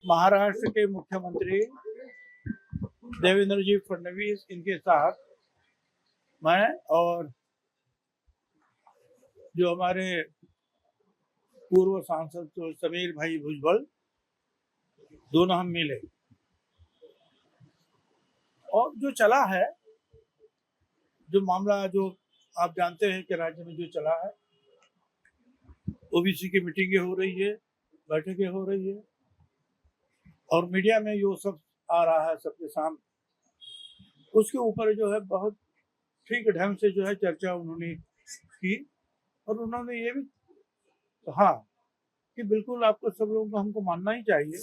महाराष्ट्र के मुख्यमंत्री देवेंद्र जी फडणवीस इनके साथ मैं और जो हमारे पूर्व सांसद जो समीर भाई भुजबल दोनों हम मिले और जो चला है, जो मामला जो आप जानते हैं कि राज्य में जो चला है, ओबीसी की मीटिंगें हो रही है, बैठकें हो रही है और मीडिया में यो सब आ रहा है सबके सामने। उसके ऊपर जो है बहुत ठीक ढंग से जो है चर्चा उन्होंने की और उन्होंने ये भी कहा कि बिल्कुल आपको सब लोगों को हमको मानना ही चाहिए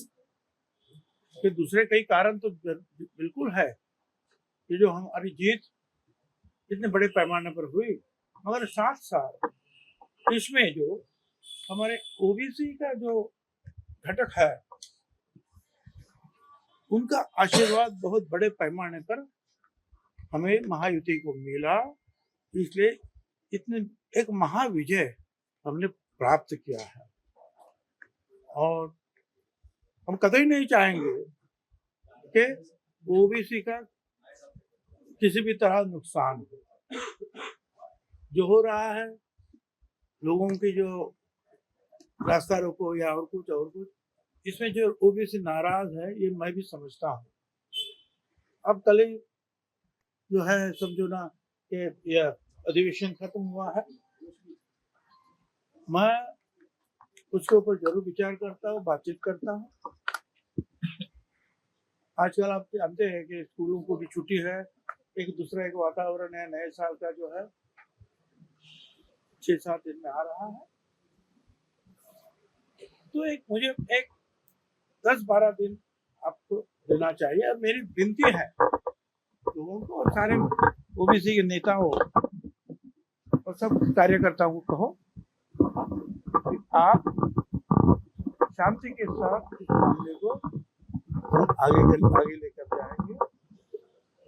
कि दूसरे कई कारण तो बिल्कुल है कि जो हमारी जीत इतने बड़े पैमाने पर हुई, मगर साथ साथ इसमें जो हमारे ओबीसी का जो घटक है उनका आशीर्वाद बहुत बड़े पैमाने पर हमें महायुति को मिला, इसलिए इतने एक महाविजय हमने प्राप्त किया है। और हम कतई नहीं चाहेंगे कि ओबीसी का किसी भी तरह नुकसान हो। जो हो रहा है, लोगों की जो रास्ता रोको या और कुछ, इसमें जो ओबीसी नाराज है ये मैं भी समझता हूँ। अब कल ही जो है समझो ना कि यह अधिवेशन खत्म हुआ है, मैं उसके ऊपर जरूर विचार करता हूँ, बातचीत करता हूँ। आजकल आप जानते हैं कि स्कूलों को भी छुट्टी है, एक दूसरा एक वातावरण है, नए साल का जो है 6-7 दिन में आ रहा है, तो मुझे एक 10-12 दिन आपको देना चाहिए। और मेरी विनती है लोगों को और सारे ओबीसी के नेताओं और सब कार्यकर्ताओं को कहो कि आप शांति के साथ इस मामले को आगे लेकर जाएंगे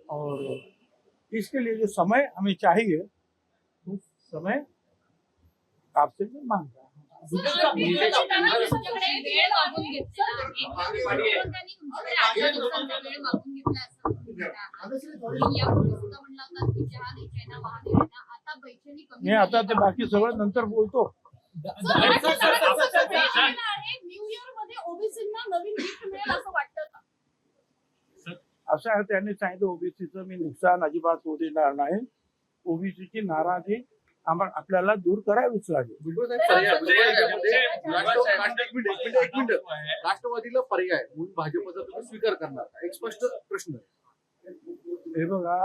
और इसके लिए जो समय हमें चाहिए उस समय आपसे मैं मांगता हूँ। मी आता ते बाकी सगळं नंतर बोलतो। असं आहे, त्यांनी सांगितलं ओबीसीचं मी नुकसान अजिबात होऊ देणार नाही, ओबीसीची नाराजी आपल्याला दूर करावीच लागेल। राष्ट्रवादीला पर्याय म्हणून भाजपचा तुम्ही स्वीकार करणार, एक स्पष्ट प्रश्न। हे बघा,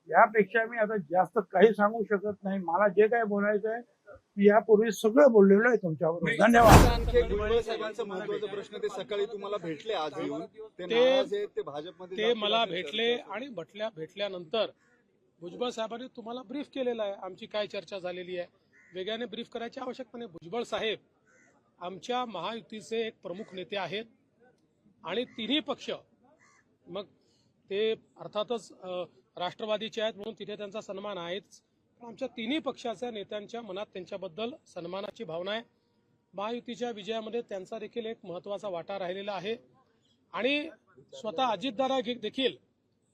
यापेक्षा मी आता जास्त काही सांगू शकत नाही। मला जे काय बोलायचं आहे मी यापूर्वी सगळं बोललेलो आहे तुमच्याबरोबर। धन्यवाद। भुजबळ साहेबांचा महत्त्वाचा प्रश्न, ते सकाळी तुम्हाला भेटले आज येऊन, ते भाजपमध्ये ते मला भेटले आणि भेटल्यानंतर भुजबळ साहेबांनी तुम्हाला ब्रीफ केलेला आहे, आमची काय चर्चा झालेली आहे। वेगळ्याने ब्रीफ करायची आवश्यकता नाही। भुजबळ साहेब आमच्या महायुतीचे एक प्रमुख नेते आहेत आणि तिन्ही पक्ष, मग ते अर्थातच राष्ट्रवादीचे आहेत म्हणून तिथे त्यांचा सन्मान आहेच, पण आमच्या तिन्ही पक्षाच्या नेत्यांच्या मनात त्यांच्याबद्दल सन्मानाची भावना आहे। महायुतीच्या विजयामध्ये त्यांचा देखील एक महत्त्वाचा वाटा राहिलेला आहे आणि स्वतः अजितदादा देखील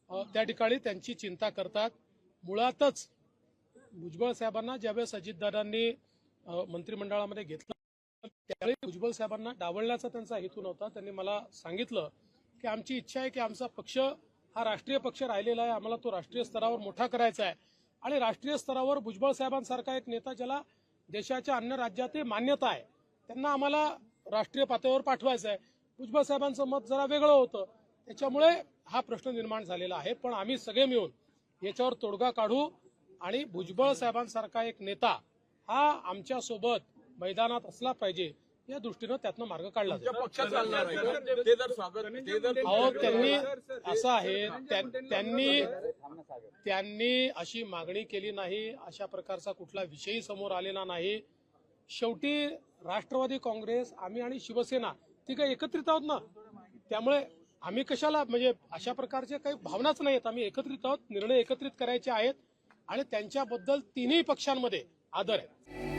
त्या ठिकाणी त्यांची चिंता करतात। मुळातच भुजबळ साहेबांना ज्यावेळेस अजितदादांनी मंत्रिमंडळामध्ये घेतलं त्यावेळी भुजबळ साहेबांना डावलण्याचा त्यांचा हेतू नव्हता। त्यांनी मला सांगितलं की आमची इच्छा आहे की आमचा पक्ष हा राष्ट्रीय पक्ष राहिलेला आहे, आम्हाला तो राष्ट्रीय स्तरावर मोठा करायचा आहे आणि राष्ट्रीय स्तरावर भुजबळ साहेबांसारखा एक नेता ज्याला देशाच्या अन्य राज्यातही मान्यता आहे त्यांना आम्हाला राष्ट्रीय पातळीवर पाठवायचं आहे। भुजबळ साहेबांचं मत जरा वेगळं होतं, त्याच्यामुळे हा प्रश्न निर्माण झालेला आहे। पण आम्ही सगळे मिळून याच्यावर तोडगा काढू आणि भुजबळ साहेबांसारखा एक नेता हा आमच्या सोबत मैदानात असला पाहिजे या दृष्टीनं त्यातनं मार्ग काढला जाईल। अहो, त्यांनी असं आहे, त्यांनी अशी मागणी केली नाही, अशा प्रकारचा कुठला विषयही समोर आलेला नाही। शेवटी राष्ट्रवादी काँग्रेस, आम्ही आणि शिवसेना ती काही एकत्रित आहोत ना, त्यामुळे आम्ही कशाला म्हणजे अशा प्रकारच्या काही भावनाच नाहीत। आम्ही एकत्रित आहोत, निर्णय एकत्रित करायचे आहेत आणि त्यांच्याबद्दल तिन्ही पक्षांमध्ये आदर आहे।